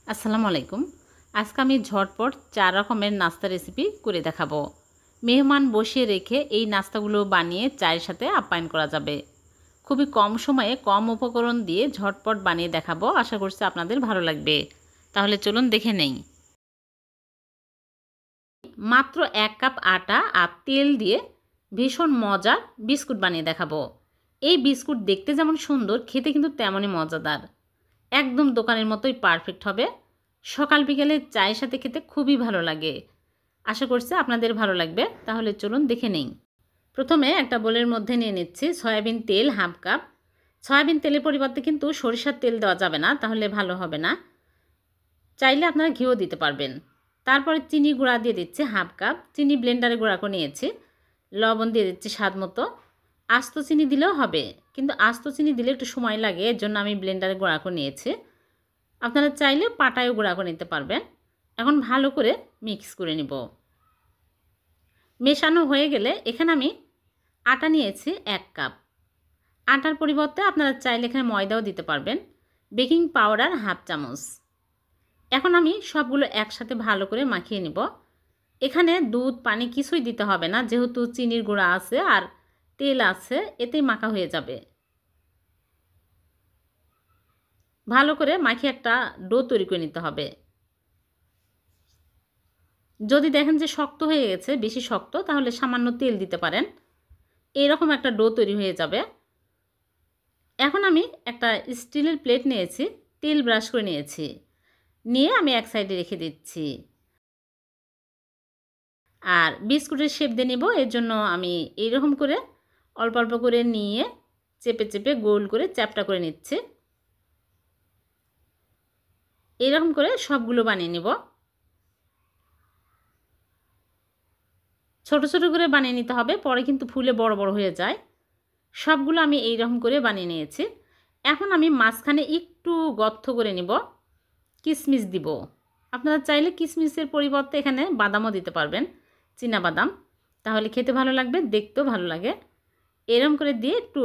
আসসালামু আলাইকুম। আজকে আমি ঝটপট 4 রকমের নাস্তা রেসিপি করে দেখাবো। মেহমান বসিয়ে রেখে এই নাস্তাগুলো বানিয়ে চায়ের সাথে আপ্যায়ন করা যাবে। খুবই কম সময়ে কম উপকরণ দিয়ে ঝটপট বানিয়ে দেখাবো। আশা করছি আপনাদের ভালো লাগবে। তাহলে চলুন দেখে নেই। মাত্র 1 কাপ আটা আর তেল দিয়ে ভীষণ মজার বিস্কুট বানিয়ে দেখাবো। এই বিস্কুট দেখতে যেমন সুন্দর, খেতে কিন্তু তেমনই মজাদার। একদম দোকানের মতোই পারফেক্ট হবে। সকাল বিকেলে চায়ের সাথে খেতে খুবই ভালো লাগে। আশা করছি আপনাদের ভালো লাগবে। তাহলে চলুন দেখে নেই। প্রথমে একটা বোলের মধ্যে নিয়ে নিচ্ছি সয়াবিন তেল হাফ কাপ। সয়াবিন তেলের পরিবর্তে কিন্তু সরিষার তেল দেওয়া যাবে না, তাহলে ভালো হবে না। চাইলে আপনারা ঘিও দিতে পারবেন। তারপরে চিনি গুঁড়া দিয়ে দিচ্ছি হাফ কাপ। চিনি ব্লেন্ডারে গুঁড়া করে নিয়েছি। লবণ দিয়ে দিচ্ছি স্বাদ মতো। আস্ত চিনি দিলেও হবে, কিন্তু আস্ত চিনি দিলে একটু সময় লাগে, এর জন্য আমি ব্লেন্ডারে গুঁড়া করে নিয়েছি। আপনারা চাইলে পাটায়ও গুঁড়া করে নিতে পারবেন। এখন ভালো করে মিক্স করে নিব। মেশানো হয়ে গেলে এখানে আমি আটা নিয়েছি 1 কাপ। আটার পরিবর্তে আপনারা চাইলে এখানে ময়দাও দিতে পারবেন। বেকিং পাউডার হাফ চামচ। এখন আমি সবগুলো একসাথে ভালো করে মাখিয়ে নিব। এখানে দুধ পানি কিছুই দিতে হবে না, যেহেতু চিনির গুঁড়া আছে আর তেল আছে, এতেই মাখা হয়ে যাবে। ভালো করে মাখিয়ে একটা ডো তৈরি করে নিতে হবে। যদি দেখেন যে শক্ত হয়ে গেছে, বেশি শক্ত, তাহলে সামান্য তেল দিতে পারেন। এইরকম একটা ডো তৈরি হয়ে যাবে। এখন আমি একটা স্টিলের প্লেট নিয়েছি, তেল ব্রাশ করে নিয়েছি, নিয়ে আমি এক সাইডে রেখে দিচ্ছি। আর বিস্কুটের শেপ দিয়ে নেব, এর জন্য আমি এইরকম করে অল্প অল্প করে নিয়ে চেপে চেপে গোল করে চ্যাপটা করে নিচ্ছি। এইরকম করে সবগুলো বানিয়ে নেব। ছোট ছোট করে বানিয়ে নিতে হবে, পরে কিন্তু ফুলে বড় বড় হয়ে যায়। সবগুলো আমি এইরকম করে বানিয়ে নিয়েছি। এখন আমি মাঝখানে একটু গর্ত করে নিব, কিশমিশ দিব। আপনারা চাইলে কিশমিশের পরিবর্তে এখানে বাদামও দিতে পারবেন, চীনা বাদাম, তাহলে খেতে ভালো লাগবে, দেখতেও ভালো লাগে। এরকম করে দিয়ে একটু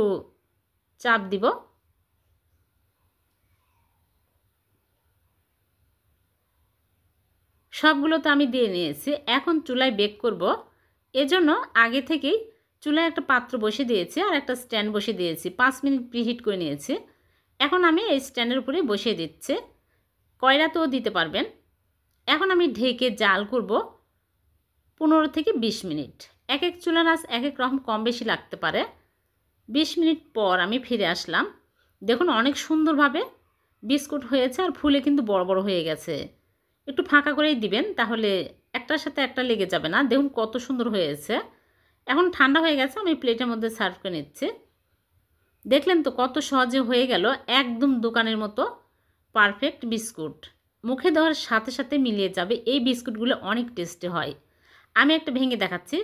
চাপ দিব। সবগুলো তো আমি দিয়ে নিয়েছি। এখন চুলায় বেক করব, এজন্য আগে থেকেই চুলায় একটা পাত্র বসিয়ে দিয়েছি আর একটা স্ট্যান্ড বসিয়ে দিয়েছি। 5 মিনিট প্রিহিট করে নিয়েছি। এখন আমি এই স্ট্যান্ডের উপরে বসিয়ে দিচ্ছি। কয়লাতেও দিতে পারবেন। এখন আমি ঢেকে জাল করব 15 থেকে 20 মিনিট। এক এক চুলার আঁচ এক এক রকম কম বেশি লাগতে পারে। 20 মিনিট পর আমি ফিরে আসলাম। দেখুন অনেক সুন্দরভাবে বিস্কুট হয়েছে আর ফুলে কিন্তু বড় বড় হয়ে গেছে। একটু ফাঁকা করেই দিবেন, তাহলে একটার সাথে একটা লেগে যাবে না। দেখুন কত সুন্দর হয়েছে। এখন ঠান্ডা হয়ে গেছে, আমি প্লেটের মধ্যে সার্ভ করে নিচ্ছি। দেখলেন তো কত সহজে হয়ে গেল, একদম দোকানের মতো পারফেক্ট বিস্কুট। মুখে দেওয়ার সাথে সাথে মিলিয়ে যাবে। এই বিস্কুটগুলো অনেক টেস্টি হয়। আমি একটা ভেঙে দেখাচ্ছি।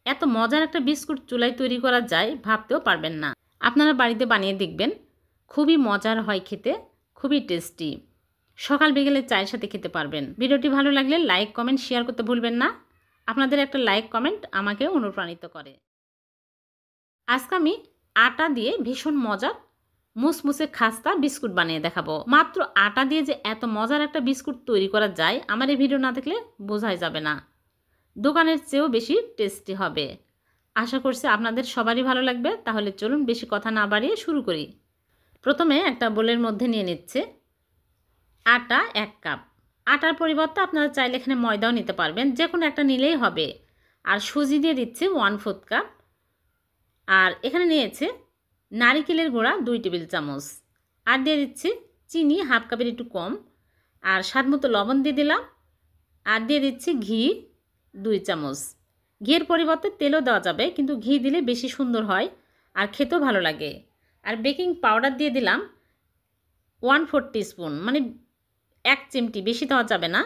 এত মজার একটা বিস্কুট চুলায় তৈরি করা যায় ভাবতেও পারবেন না। আপনারা বাড়িতে বানিয়ে দেখবেন, খুবই মজার হয় খেতে, খুবই টেস্টি। সকাল বিকেলে চায়ের সাথে খেতে পারবেন। ভিডিওটি ভালো লাগলে লাইক কমেন্ট শেয়ার করতে ভুলবেন না। আপনাদের একটা লাইক কমেন্ট আমাকে অনুপ্রাণিত করে। আজকে আমি আটা দিয়ে ভীষণ মজার মুসমুসে খাস্তা বিস্কুট বানিয়ে দেখাবো। মাত্র আটা দিয়ে যে এত মজার একটা বিস্কুট তৈরি করা যায়, আমার এই ভিডিও না দেখলে বোঝাই যাবে না। দোকানের চেয়েও বেশি টেস্টি হবে। আশা করছি আপনাদের সবারই ভালো লাগবে। তাহলে চলুন বেশি কথা না বাড়িয়ে শুরু করি। প্রথমে একটা বোলের মধ্যে নিয়ে নিচ্ছে আটা 1 কাপ। আটার পরিবর্তে আপনারা চাইলে এখানে ময়দাও নিতে পারবেন, যে কোনো একটা নিলেই হবে। আর সুজি দিয়ে দিচ্ছে 1/4 কাপ। আর এখানে নিয়েছে নারিকেলের গুঁড়া 2 টেবিল চামচ। আর দিয়ে দিচ্ছি চিনি হাফ কাপের একটু কম। আর স্বাদ মতো লবণ দিয়ে দিলাম। আর দিয়ে দিচ্ছি ঘি 2 চামচ। ঘিয়ের পরিবর্তে তেলও দেওয়া যাবে, কিন্তু ঘি দিলে বেশি সুন্দর হয় আর খেতেও ভালো লাগে। আর বেকিং পাউডার দিয়ে দিলাম 1/4 টিস্পুন, মানে 1 চিমটি, বেশি দেওয়া যাবে না।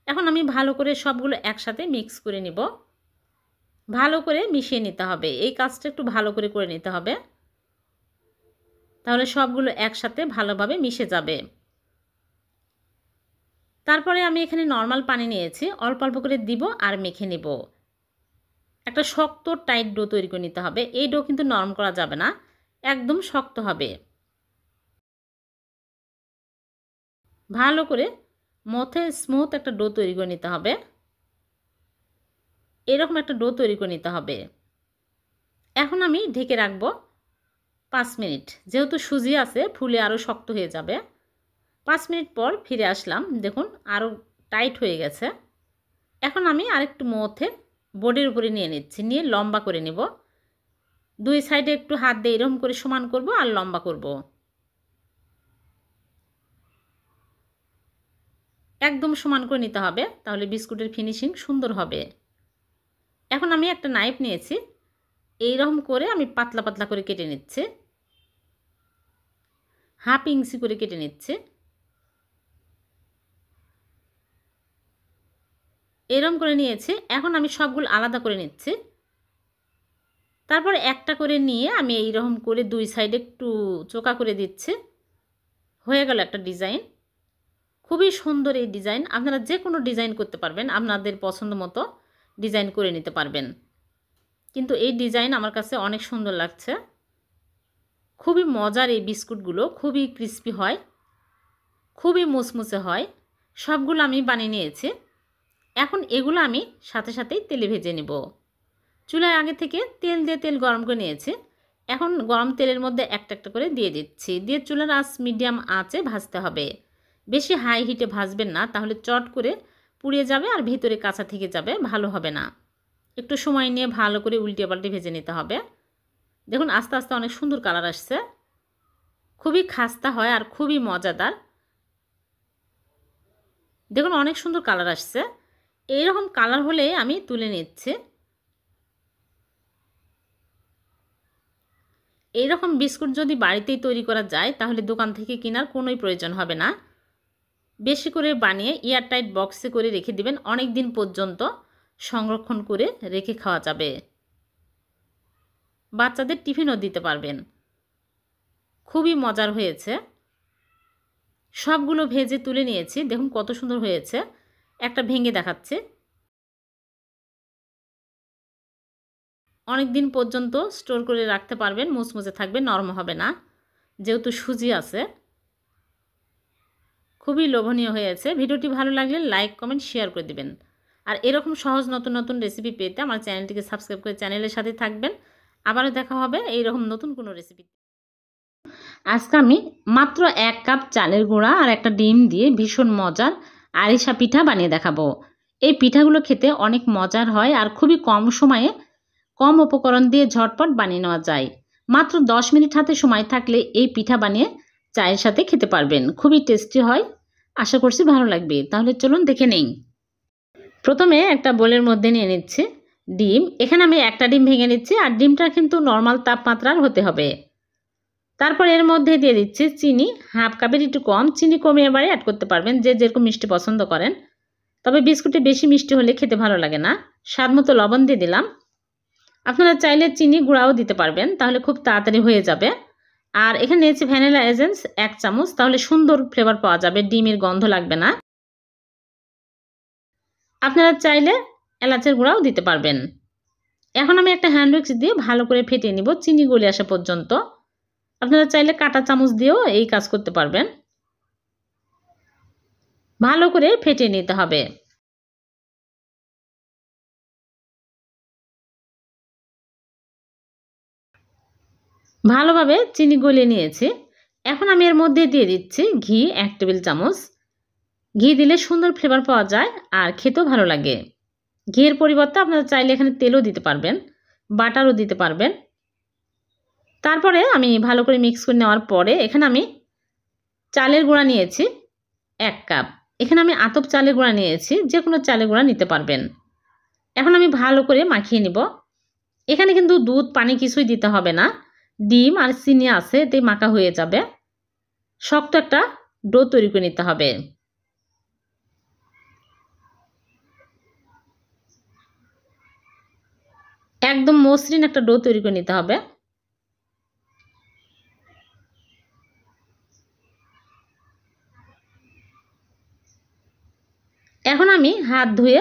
এখন আমি ভালো করে সবগুলো একসাথে মিক্স করে নিব। ভালো করে মিশিয়ে নিতে হবে। এই কাজটা একটু ভালো করে করে নিতে হবে, তাহলে সবগুলো একসাথে ভালোভাবে মিশে যাবে। তারপরে আমি এখানে নর্মাল পানি নিয়েছি, অল্প অল্প করে দিব আর মেখে নেব। একটা শক্ত টাইট ডো তৈরি করে নিতে হবে। এই ডো কিন্তু নরম করা যাবে না, একদম শক্ত হবে। ভালো করে মথে স্মুথ একটা ডো তৈরি করে নিতে হবে। এরকম একটা ডো তৈরি করে নিতে হবে। এখন আমি ঢেকে রাখবো 5 মিনিট। যেহেতু সুজি আছে ফুলে আরও শক্ত হয়ে যাবে। 5 মিনিট পর ফিরে আসলাম, দেখুন আরও টাইট হয়ে গেছে। এখন আমি আরেকটু মথে বোর্ডের উপরে নিয়ে নিচ্ছি, নিয়ে লম্বা করে নেব। দুই সাইডে একটু হাত দিয়ে এরকম করে সমান করব আর লম্বা করব। একদম সমান করে নিতে হবে, তাহলে বিস্কুটের ফিনিশিং সুন্দর হবে। এখন আমি একটা নাইফ নিয়েছি, এইরকম করে আমি পাতলা পাতলা করে কেটে নিচ্ছি, 1/2 ইঞ্চি করে কেটে নিচ্ছি। এরকম করে নিয়েছি। এখন আমি সবগুলো আলাদা করে নিচ্ছি। তারপর একটা করে নিয়ে আমি এইরকম করে দুই সাইডে একটু চোকা করে দিচ্ছি। হয়ে গেল একটা ডিজাইন। খুবই সুন্দর এই ডিজাইন। আপনারা যে কোনো ডিজাইন করতে পারবেন, আপনাদের পছন্দ মতো ডিজাইন করে নিতে পারবেন। কিন্তু এই ডিজাইন আমার কাছে অনেক সুন্দর লাগছে। খুবই মজার এই বিস্কুটগুলো, খুবই ক্রিস্পি হয়, খুবই মুচমুচে হয়। সবগুলো আমি বানিয়ে নিয়েছি। এখন এগুলো আমি সাথে সাথেই তেলে ভেজে নেব। চুলায় আগে থেকে তেল গরম করে নিয়েছি। এখন গরম তেলের মধ্যে একটা একটা করে দিয়ে দিচ্ছি, দিয়ে চুলার আঁচ মিডিয়াম আঁচে ভাজতে হবে। বেশি হাই হিটে ভাজবেন না, তাহলে চট করে পুড়িয়ে যাবে আর ভিতরে কাঁচা থেকে যাবে, ভালো হবে না। একটু সময় নিয়ে ভালো করে উল্টে পাল্টে ভেজে নিতে হবে। দেখুন আস্তে আস্তে অনেক সুন্দর কালার আসছে। খুবই খাস্তা হয় আর খুবই মজাদার। দেখুন অনেক সুন্দর কালার আসছে। এইরকম কালার হলে আমি তুলে নিচ্ছি। এইরকম বিস্কুট যদি বাড়িতেই তৈরি করা যায়, তাহলে দোকান থেকে কেনার কোনোই প্রয়োজন হবে না। বেশি করে বানিয়ে এয়ারটাইট বক্সে করে রেখে দিবেন, অনেক দিন পর্যন্ত সংরক্ষণ করে রেখে খাওয়া যাবে। বাচ্চাদের টিফিনও দিতে পারবেন। খুবই মজার হয়েছে। সবগুলো ভেজে তুলে নিয়েছি, দেখুন কত সুন্দর হয়েছে। একটা ভেঙে দেখাচ্ছে। অনেক দিন পর্যন্ত স্টোর করে রাখতে পারবেন, মুচমুচে থাকবে, নরম হবে না, যেহেতু সুজি আছে। খুবই লোভনীয় হয়েছে। ভিডিওটি ভালো লাগলে লাইক কমেন্ট শেয়ার করে দিবেন। আর এরকম সহজ নতুন নতুন রেসিপি পেতে আমার চ্যানেলটিকে সাবস্ক্রাইব করে চ্যানেলের সাথে থাকবেন। আবারও দেখা হবে এইরকম নতুন কোনো রেসিপি। আজকে আমি মাত্র 1 কাপ চালের গুঁড়া আর একটা ডিম দিয়ে ভীষণ মজার আরিসা পিঠা বানিয়ে দেখাবো। এই পিঠাগুলো খেতে অনেক মজার হয় আর খুবই কম সময়ে কম উপকরণ দিয়ে ঝটপট বানিয়ে নেওয়া যায়। মাত্র 10 মিনিট হাতে সময় থাকলে এই পিঠা বানিয়ে চায়ের সাথে খেতে পারবেন। খুবই টেস্টি হয়, আশা করছি ভালো লাগবে। তাহলে চলুন দেখে নেই। প্রথমে একটা বোলের মধ্যে নিয়ে নিচ্ছি ডিম। এখানে আমি একটা ডিম ভেঙে নিচ্ছি, আর ডিমটা কিন্তু নর্মাল তাপমাত্রার হতে হবে। তারপর এর মধ্যে দিয়ে দিচ্ছি চিনি, 1/2 কাপের একটু কম। চিনি কমিয়ে এবারে অ্যাড করতে পারবেন, যে যেরকম মিষ্টি পছন্দ করেন। তবে বিস্কুটে বেশি মিষ্টি হলে খেতে ভালো লাগে না। স্বাদ মতো লবণ দিয়ে দিলাম। আপনারা চাইলে চিনি গুঁড়াও দিতে পারবেন, তাহলে খুব তাড়াতাড়ি হয়ে যাবে। আর এখানে নিয়েছি ভ্যানিলা এসেন্স 1 চামচ, তাহলে সুন্দর ফ্লেভার পাওয়া যাবে, ডিমের গন্ধ লাগবে না। আপনারা চাইলে এলাচের গুঁড়াও দিতে পারবেন। এখন আমি একটা হ্যান্ড উইক্স দিয়ে ভালো করে ফেটিয়ে নিব চিনি গলে আসা পর্যন্ত। আপনারা চাইলে কাঁটা চামচ দিয়েও এই কাজ করতে পারবেন। ভালো করে ফেটিয়ে নিতে হবে। ভালোভাবে চিনি গলিয়ে নিয়েছি। এখন আমি এর মধ্যে দিয়ে দিচ্ছি ঘি 1 টেবিল চামচ। ঘি দিলে সুন্দর ফ্লেভার পাওয়া যায় আর খেতেও ভালো লাগে। ঘিয়ের পরিবর্তে আপনারা চাইলে এখানে তেলও দিতে পারবেন, বাটারও দিতে পারবেন। তারপরে আমি ভালো করে মিক্স করে নেওয়ার পরে এখানে আমি চালের গুঁড়া নিয়েছি 1 কাপ। এখানে আমি আতপ চালের গুঁড়া নিয়েছি, যে কোনো চালের গুঁড়া নিতে পারবেন। এখন আমি ভালো করে মাখিয়ে নিব। এখানে কিন্তু দুধ পানি কিছুই দিতে হবে না, ডিম আর চিনি আছে, এতে মাখা হয়ে যাবে। শক্ত একটা ডো তৈরি করে নিতে হবে। একদম মসৃণ একটা ডো তৈরি করে নিতে হবে। এখন আমি হাত ধুয়ে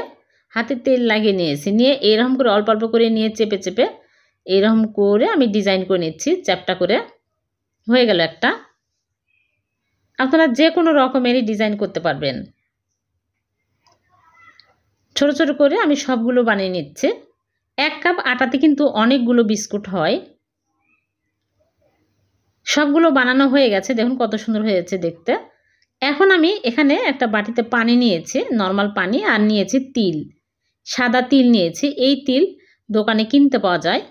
হাতে তেল লাগিয়ে নিয়েছি, নিয়ে এরকম করে অল্প অল্প করে নিয়ে চেপে চেপে এরকম করে আমি ডিজাইন করে নিচ্ছি চ্যাপটা করে। হয়ে গেল একটা। আপনারা যে কোনো রকমেরই ডিজাইন করতে পারবেন। ছোট ছোট করে আমি সবগুলো বানিয়ে নিচ্ছি। 1 কাপ আটাতে কিন্তু অনেকগুলো বিস্কুট হয়। সবগুলো বানানো হয়ে গেছে, দেখুন কত সুন্দর হয়েছে দেখতে। এখন আমি এখানে একটা বাটিতে পানি নিয়েছি, নরমাল পানি, আর নিয়েছি তিল, সাদা তিল নিয়েছি। এই তিল দোকানে কিনতে পাওয়া যায়।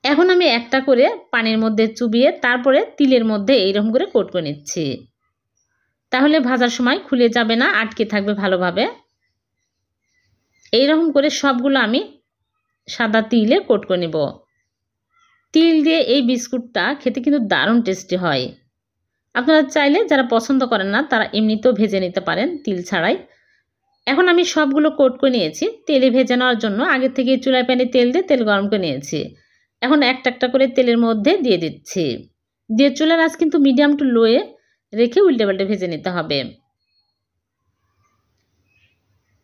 এখন আমি একটা করে পানির মধ্যে চুবিয়ে তারপরে তিলের মধ্যে এইরকম করে কোট করে নিচ্ছি। তাহলে ভাজার সময় খুলে যাবে না, আটকে থাকবে ভালোভাবে। এইরকম করে সবগুলো আমি সাদা তিলে কোট করে নেব। তিল দিয়ে এই বিস্কুটটা খেতে কিন্তু দারুণ টেস্টি হয়। আপনারা চাইলে যারা পছন্দ করেন না তারা এমনিতেও ভেজে নিতে পারেন তিল ছাড়াই। এখন আমি সবগুলো কোট করে নিয়েছি। তেলে ভেজে নেওয়ার জন্য আগে থেকে চুলায় প্যানে তেল দিয়ে তেল গরম করে নিয়েছি। এখন একটা একটা করে তেলের মধ্যে দিয়ে দিচ্ছি। দিয়ে চুলার আঁচ কিন্তু মিডিয়াম টু লোয়ে রেখে উল্টে পাল্টে ভেজে নিতে হবে।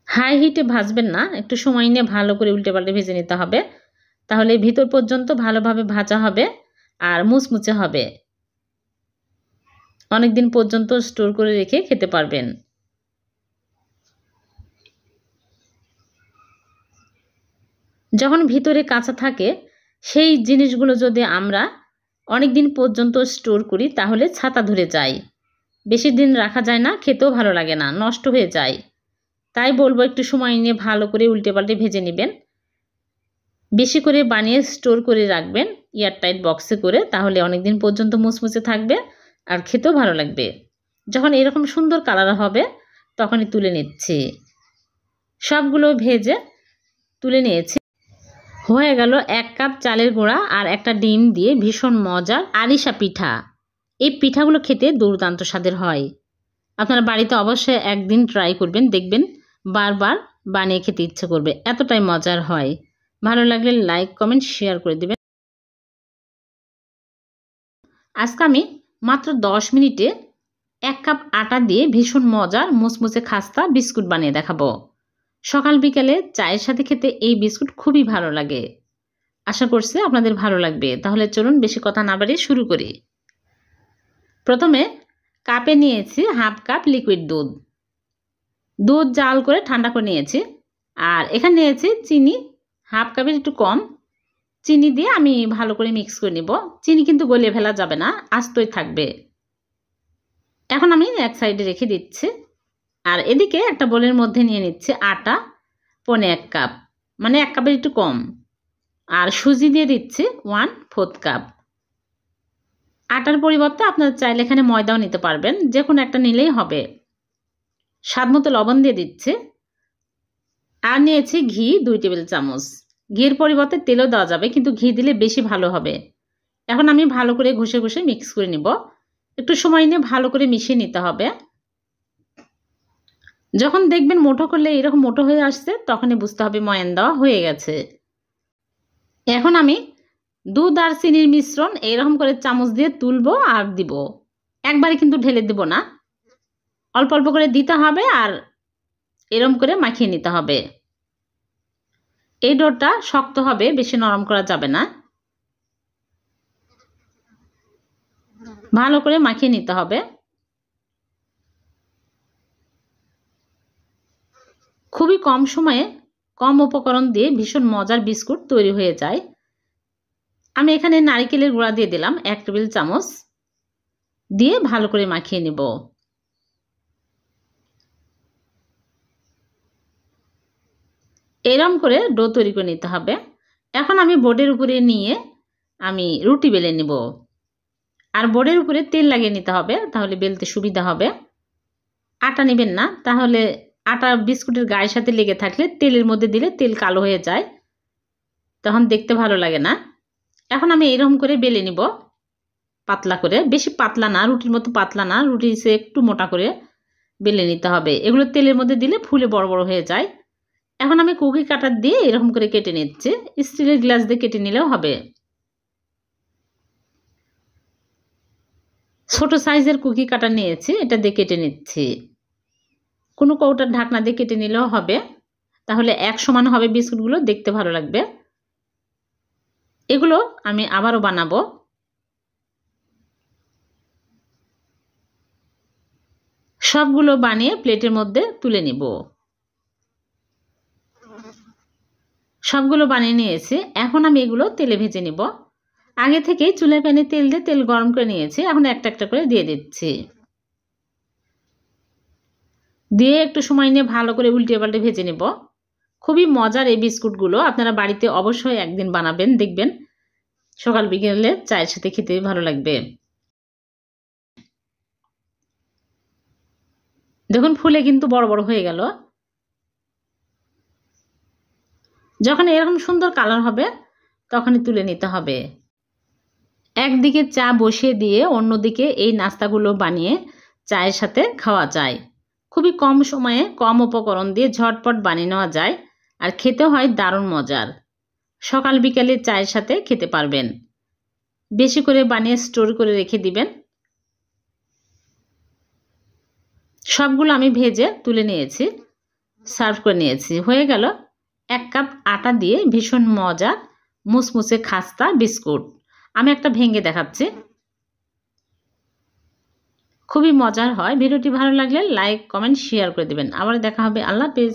হাই হিটে ভাজবেন না, একটু সময় নিয়ে ভালো করে উল্টে পাল্টে ভেজে নিতে হবে। তাহলে ভিতর পর্যন্ত ভালোভাবে ভাজা হবে আর মুচমুচে হবে। অনেকদিন পর্যন্ত স্টোর করে রেখে খেতে পারবেন। যখন ভিতরে কাঁচা থাকে সেই জিনিসগুলো যদি আমরা অনেক দিন পর্যন্ত স্টোর করি তাহলে ছাতা ধরে যায়, বেশি দিন রাখা যায় না, খেতেও ভালো লাগে না, নষ্ট হয়ে যায়। তাই বলবো একটু সময় নিয়ে ভালো করে উল্টে পাল্টে ভেজে নেবেন। বেশি করে বানিয়ে স্টোর করে রাখবেন এয়ারটাইট বক্সে করে, তাহলে অনেক দিন পর্যন্ত মুচমুচে থাকবে আর খেতেও ভালো লাগবে। যখন এরকম সুন্দর কালার হবে তখনই তুলে নিচ্ছি। সবগুলো ভেজে তুলে নিয়েছি। হয়ে গেল 1 কাপ চালের গুঁড়া আর একটা ডিম দিয়ে ভীষণ মজার আরিশা পিঠা। এই পিঠাগুলো খেতে দুর্দান্ত স্বাদের হয়। আপনারা বাড়িতে অবশ্যই একদিন ট্রাই করবেন, দেখবেন বারবার বানিয়ে খেতে ইচ্ছে করবে, এতটাই মজার হয়। ভালো লাগলে লাইক কমেন্ট শেয়ার করে দিবেন। আজকে আমি মাত্র 10 মিনিটে 1 কাপ আটা দিয়ে ভীষণ মজার মুচমুচে খাস্তা বিস্কুট বানিয়ে দেখাবো। সকাল বিকালে চায়ের সাথে খেতে এই বিস্কুট খুবই ভালো লাগে। আশা করছি আপনাদের ভালো লাগবে। তাহলে চলুন বেশি কথা না বাড়িয়ে শুরু করি। প্রথমে কাপে নিয়েছি হাফ কাপ লিকুইড দুধ। দুধ জাল করে ঠান্ডা করে নিয়েছি। আর এখানে নিয়েছি চিনি, হাফ কাপের একটু কম। চিনি দিয়ে আমি ভালো করে মিক্স করে নিব। চিনি কিন্তু গলিয়ে ফেলা যাবে না, আস্তই থাকবে। এখন আমি এক সাইডে রেখে দিচ্ছি। আর এদিকে একটা বোলের মধ্যে নিয়ে নিচ্ছি আটা, 1.25 কাপ, মানে 1 কাপের একটু কম। আর সুজি দিয়ে দিচ্ছি 1/4 কাপ। আটার পরিবর্তে আপনারা চাইলে এখানে ময়দাও নিতে পারবেন, যে কোনো একটা নিলেই হবে। স্বাদ মতো লবণ দিয়ে দিচ্ছি। আর নিয়েছি ঘি 2 টেবিল চামচ। ঘির পরিবর্তে তেলও দেওয়া যাবে, কিন্তু ঘি দিলে বেশি ভালো হবে। এখন আমি ভালো করে ঘষে ঘষে মিক্স করে নিব। একটু সময় নিয়ে ভালো করে মিশিয়ে নিতে হবে। যখন দেখবেন মুঠো করলে এরকম মুঠো হয়ে আসছে তখনই বুঝতে হবে ময়ান দেওয়া হয়ে গেছে। এখন আমি দুধ আর চিনির মিশ্রণ এইরকম করে চামচ দিয়ে তুলবো আর দিব। একবারে কিন্তু ঢেলে দেব না, অল্প অল্প করে দিতে হবে আর এরকম করে মাখিয়ে নিতে হবে। এই ডোটা শক্ত হবে, বেশি নরম করা যাবে না। ভালো করে মাখিয়ে নিতে হবে। খুবই কম সময়ে কম উপকরণ দিয়ে ভীষণ মজার বিস্কুট তৈরি হয়ে যায়। আমি এখানে নারকেলের গুঁড়া দিয়ে দিলাম 1 টেবিল চামচ, দিয়ে ভালো করে মাখিয়ে নেব। এরকম করে ডো তৈরি করে নিতে হবে। এখন আমি বোর্ডের উপরে নিয়ে আমি রুটি বেলে নেব। আর বোর্ডের উপরে তেল লাগিয়ে নিতে হবে, তাহলে বেলতে সুবিধা হবে। আটা নেবেন না, তাহলে আটা বিস্কুটের গায়ের সাথে লেগে থাকলে তেলের মধ্যে দিলে তেল কালো হয়ে যায়, তখন দেখতে ভালো লাগে না। এখন আমি এরকম করে বেলে নিব, পাতলা করে, বেশি পাতলা না, রুটির মতো পাতলা না, রুটি সে একটু মোটা করে বেলে নিতে হবে। এগুলো তেলের মধ্যে দিলে ফুলে বড় বড় হয়ে যায়। এখন আমি কুকি কাটার দিয়ে এরকম করে কেটে নিচ্ছি। স্টিলের গ্লাস দিয়ে কেটে নিলেও হবে। ছোট সাইজের কুকি কাটা নিয়েছি, এটা দিয়ে কেটে নিচ্ছি। কোনো কৌটার ঢাকনা দিয়ে কেটে নিলেও হবে, তাহলে এক সমান হবে বিস্কুটগুলো, দেখতে ভালো লাগবে। এগুলো আমি আবারও বানাবো। সবগুলো বানিয়ে প্লেটের মধ্যে তুলে নিব। সবগুলো বানিয়ে নিয়েছি। এখন আমি এগুলো তেলে ভেজে নিব। আগে থেকেই চুলায় প্যানে তেল দিয়ে তেল গরম করে নিয়েছি। এখন একটা একটা করে দিয়ে দিচ্ছি। দিয়ে একটু সময় নিয়ে ভালো করে উল্টে পাল্টে ভেজে নেব। খুবই মজার এই বিস্কুটগুলো, আপনারা বাড়িতে অবশ্যই একদিন বানাবেন, দেখবেন সকাল বিকেলে চায়ের সাথে খেতে ভালো লাগবে। দেখুন ফুলে কিন্তু বড় বড় হয়ে গেল। যখন এরকম সুন্দর কালার হবে তখনই তুলে নিতে হবে। একদিকে চা বসিয়ে দিয়ে অন্যদিকে এই নাস্তাগুলো বানিয়ে চায়ের সাথে খাওয়া যায়। খুবই কম সময়ে কম উপকরণ দিয়ে ঝটপট বানিয়ে নেওয়া যায়, আর খেতে হয় দারুণ মজার। সকাল বিকালে চায়ের সাথে খেতে পারবেন। বেশি করে বানিয়ে স্টোর করে রেখে দিবেন। সবগুলো আমি ভেজে তুলে নিয়েছি, সার্ভ করে নিয়েছি। হয়ে গেল 1 কাপ আটা দিয়ে ভীষণ মজার মুসমুসে খাস্তা বিস্কুট। আমি একটা ভেঙে দেখাচ্ছি। খুবই মজার হয়। ভিডিওটি ভালো লাগলে লাইক, কমেন্ট, শেয়ার করে দিবেন। আবার দেখা হবে। আল্লাহ হাফেজ।